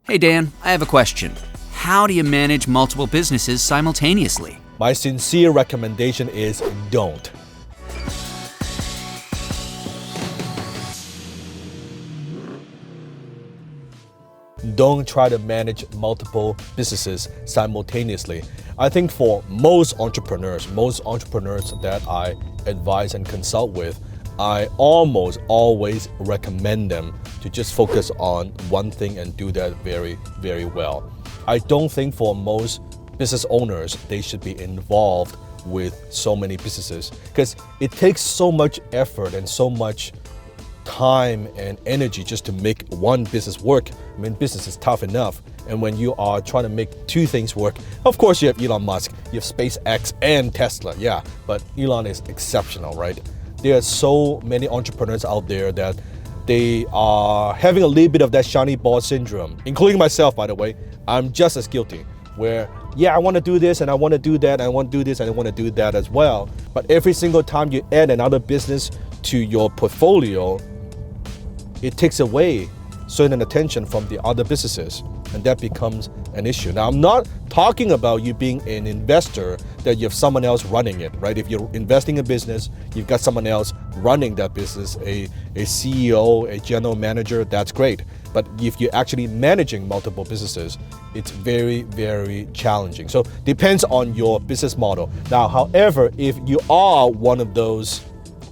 Hey Dan, I have a question. How do you manage multiple businesses simultaneously? My sincere recommendation is don't. Don't try to manage multiple businesses simultaneously. I think for most entrepreneurs that I advise and consult with, I almost always recommend them to just focus on one thing and do that very, very well. I don't think for most business owners, they should be involved with so many businesses because it takes so much effort and so much time and energy just to make one business work. I mean, business is tough enough. And when you are trying to make two things work, of course you have Elon Musk, you have SpaceX and Tesla, yeah, but Elon is exceptional, right? There are so many entrepreneurs out there that they are having a little bit of that shiny ball syndrome, including myself, by the way. I'm just as guilty, where, yeah, I want to do this and I want to do that, and I want to do this and I want to do that as well. But every single time you add another business to your portfolio, it takes away certain attention from the other businesses, and that becomes an issue. Now, I'm not talking about you being an investor that you have someone else running it, right? If you're investing in business, you've got someone else running that business, a CEO, a general manager, that's great. But if you're actually managing multiple businesses, it's very, very challenging. So depends on your business model. Now, however, if you are one of those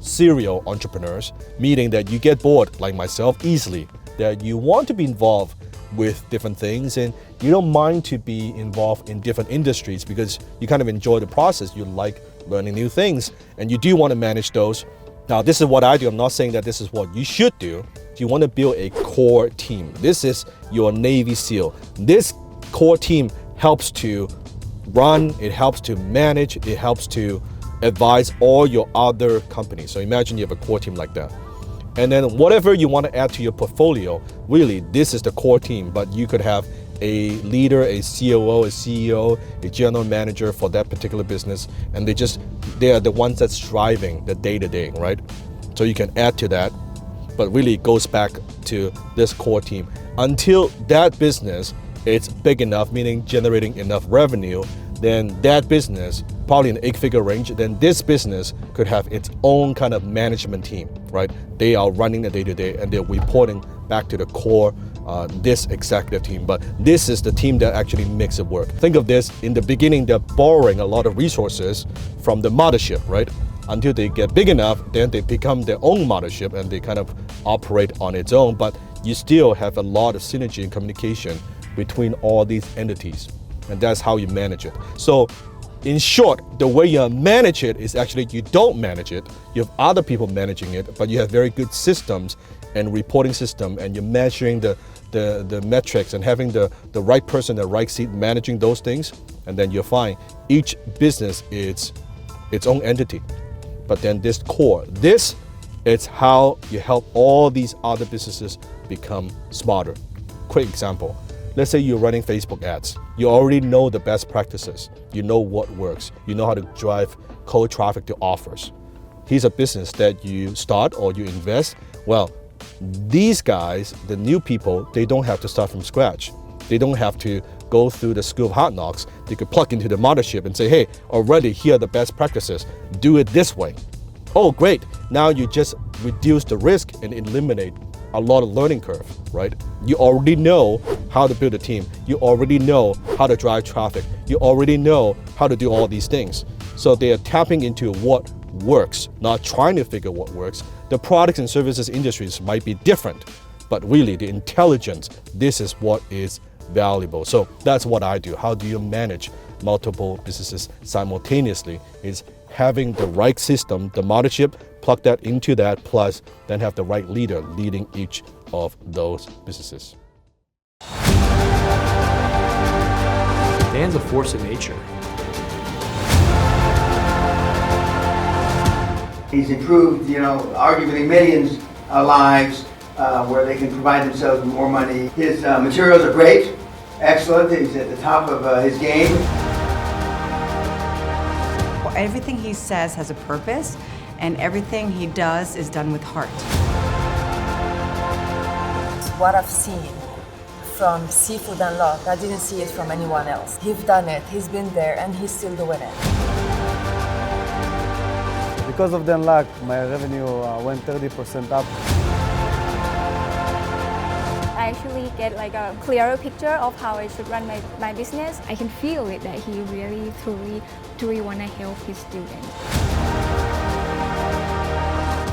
serial entrepreneurs, meaning that you get bored, like myself, easily, that you want to be involved with different things and you don't mind to be involved in different industries because you kind of enjoy the process, you like learning new things, and you do want to manage those. Now, this is what I do. I'm not saying that this is what you should do. You want to build a core team. This is your Navy SEAL. This core team helps to run, it helps to manage, it helps to advise all your other companies. So imagine you have a core team like that. And then whatever you want to add to your portfolio, really, this is the core team, but you could have a leader, a COO, a CEO, a general manager for that particular business, and they are the ones that's driving the day-to-day, right? So you can add to that, but really it goes back to this core team. Until that business is big enough, meaning generating enough revenue, then that business, probably in the 8-figure range, then this business could have its own kind of management team, right? They are running the day-to-day and they're reporting back to the core, this executive team. But this is the team that actually makes it work. Think of this, in the beginning, they're borrowing a lot of resources from the mothership, right? Until they get big enough, then they become their own mothership and they kind of operate on its own. But you still have a lot of synergy and communication between all these entities. And that's how you manage it. So in short, the way you manage it is actually you don't manage it. You have other people managing it, but you have very good systems and reporting system, and you're measuring the metrics and having the right person, the right seat managing those things, and then you're fine. Each business is its own entity. But then this core, this is how you help all these other businesses become smarter. Quick example. Let's say you're running Facebook ads. You already know the best practices. You know what works. You know how to drive cold traffic to offers. Here's a business that you start or you invest. Well, these guys, the new people, they don't have to start from scratch. They don't have to go through the school of hard knocks. They could plug into the mothership and say, hey, already here are the best practices. Do it this way. Oh, great. Now you just reduce the risk and eliminate a lot of learning curve, right? You already know how to build a team. You already know how to drive traffic. You already know how to do all these things. So they are tapping into what works, not trying to figure what works. The products and services industries might be different, but really the intelligence, this is what is valuable. So that's what I do. How do you manage multiple businesses simultaneously? Is having the right system, the mothership, plug that into that, plus then have the right leader leading each of those businesses. Dan's a force of nature. He's improved, arguably millions of lives where they can provide themselves with more money. His materials are great, excellent. He's at the top of his game. Everything he says has a purpose, and everything he does is done with heart. What I've seen from Seafood Unlocked. I didn't see it from anyone else. He's done it, he's been there, and he's still doing it. Because of the Unlock, my revenue went 30% up. I actually get like a clearer picture of how I should run my business. I can feel it that he really, truly want to help his students.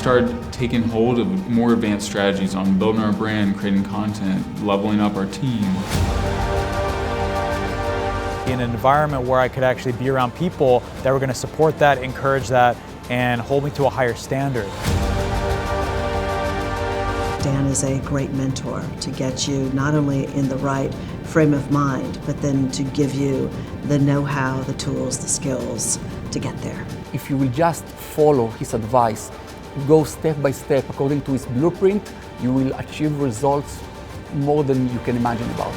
Started taking hold of more advanced strategies on building our brand, creating content, leveling up our team. In an environment where I could actually be around people that were going to support that, encourage that, and hold me to a higher standard. Dan is a great mentor to get you not only in the right frame of mind, but then to give you the know-how, the tools, the skills to get there. If you will just follow his advice, go step by step according to his blueprint, you will achieve results more than you can imagine about.